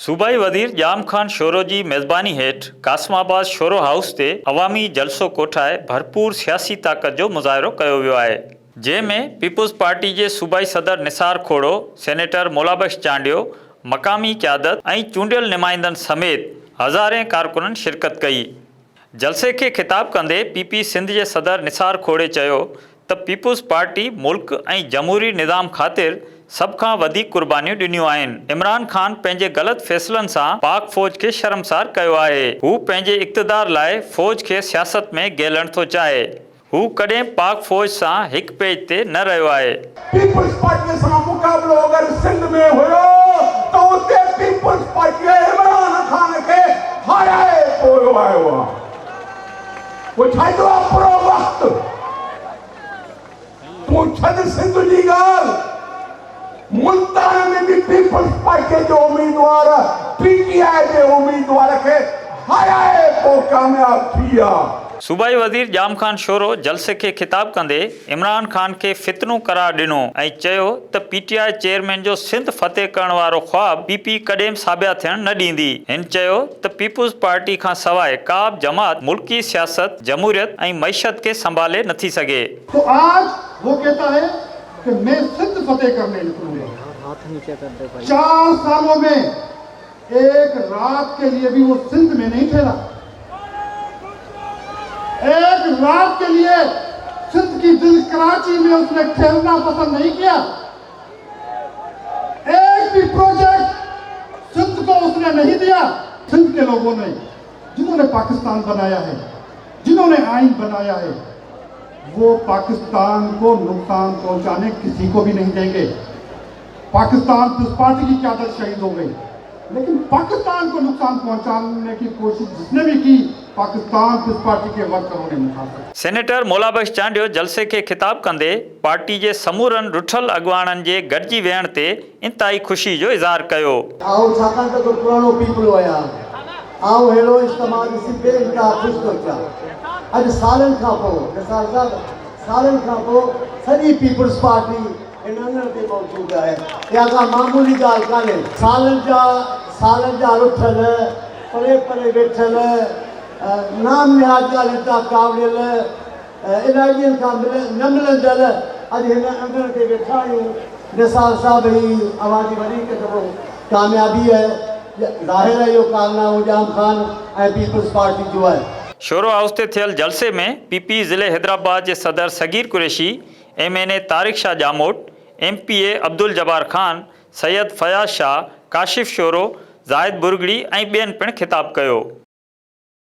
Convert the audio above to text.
सूबाई वज़ीर जाम खान शोरो की मेज़बानी हेठ कासमाबाद शोरो हाउस से अवामी जलसो कोठाए भरपूर सियासी ताकत जो मुज़ाहिरो किया वियो है, जंहिंमें पीपुल्स पार्टी के सूबाई सदर निसार खोड़ो, सेनेटर मोलाबख्श चांडियो, मकामी क़यादत और चूंडियल नुमाइंदन समेत हज़ारें कारकुनन शिरकत कई। जलसे के खिताब कंदे पीपी सिंध के सदर निसार खोड़े चयो त पीपुल्स पार्टी मुल्क और जमहूरी निज़ाम खातिर सब खां वधीक कुर्बानियूं ॾिनियूं आहिनि। इमरान खान पंहिंजे ग़लत फ़ैसलनि सां पाक फ़ौज के शर्मसार कयो आहे। हू पंहिंजे इक़्तिदार लाइ फ़ौज के सियासत में गेलण थो चाहे। हू कॾहिं पाक फ़ौज सां हिक पेज ते न रहियो आहे। पीपुल्स पार्टी सां मुक़ाबलो अगर सिंध में हुयो तो उते पीपुल्स पार्टी इमरान खान के हाराए पोयो आयो आहे। वो छाइदो आहे पूरो वक़्तु तूं छॾ सिंध जी ॻाल्हि, मुल्तान में भी पीपुल्स पार्टी जो उम्मीदवार पीटीआई के उम्मीदवार के हाराए पोइ कामयाब थी आहे। सूबाई वज़ीर जाम खान शोरो जलसे के खिताब कंदे इमरान खान के फितनू करार ॾिनो ऐं चयो त पीटीआई चेयरमैन जो सिंध फतेह करण वारो ख्वाब पीपी कॾहिं साबिया थियण न ॾींदी। हिन चयो त पीपुल्स पार्टी खां सवाइ का बि जमात मुल्की सियासत, जमहूरियत ऐं मईशत के संभाले नथी सघे। तो आज वो कहता है कि मैं सिंध फतेह करने निकलूंगा। 4 सालों में एक रात के लिए भी वो सिंध में नहीं ठहरा। एक रात के लिए सिंध की दिल कराची में उसने ठहरना पसंद नहीं किया। एक भी प्रोजेक्ट सिंध को उसने नहीं दिया। सिंध के लोगों ने, जिन्होंने पाकिस्तान बनाया है, जिन्होंने आइन बनाया है, वो पाकिस्तान को नुकसान पहुंचाने किसी को भी नहीं देंगे। पाकिस्तान पीपुल्स पार्टी की क़यादत शहीद हो गई, लेकिन पाकिस्तान को नुकसान पहुंचाने की कोशिश जिसने भी की, पाकिस्तान पीपुल्स पार्टी के वर्करों ने मुखालिफ। सेनेटर मोलाबख्श चांडियो जलसे के खिताब कंदे पार्टी के समूरन रुठल अगवाणन के गॾिजी वेहण ते इंतहाई खुशी जो इज़हार कयो। आओ छाकाणि त को पुराणो पीपल हुया, आओ अहिड़ो इस्तेमाल ॾिसी पे इंतहा ख़ुशि थो थियां। अॼु सालनि खां पोइ निसार साहब, सालनि खां पोइ सॼी पीपुल्स पार्टी इन अंगण ते मौजूदु आहे। इहा का मामूली ॻाल्हि कान्हे। सालनि जा रुठल, परे परे वेठल, नाम निहाद ॻाल्हि कावड़ियल, इलाही ॾींहंनि खां न मिलंदड़ अॼु हिन अंगण ते वेठा आहियूं। निसार साहब जी आवाज़ वरी हिकु दफ़ो कामयाबी आहे। ज़ाहिर है यो कारनामो जाम खान ऐं पीपुल्स पार्टी जो है। शोरो हाउस ते थियल जलसे में पीपी ज़िले हैदराबाद के सदर सगीर कुरैशी, MNA तारिक शाह जामोट, MPA अब्दुल जब्बार खान, सैयद फयाज शाह, काशिफ शोरो, जाहिद बुरगड़ी ऐं ॿियनि पिणु खिताब कयो।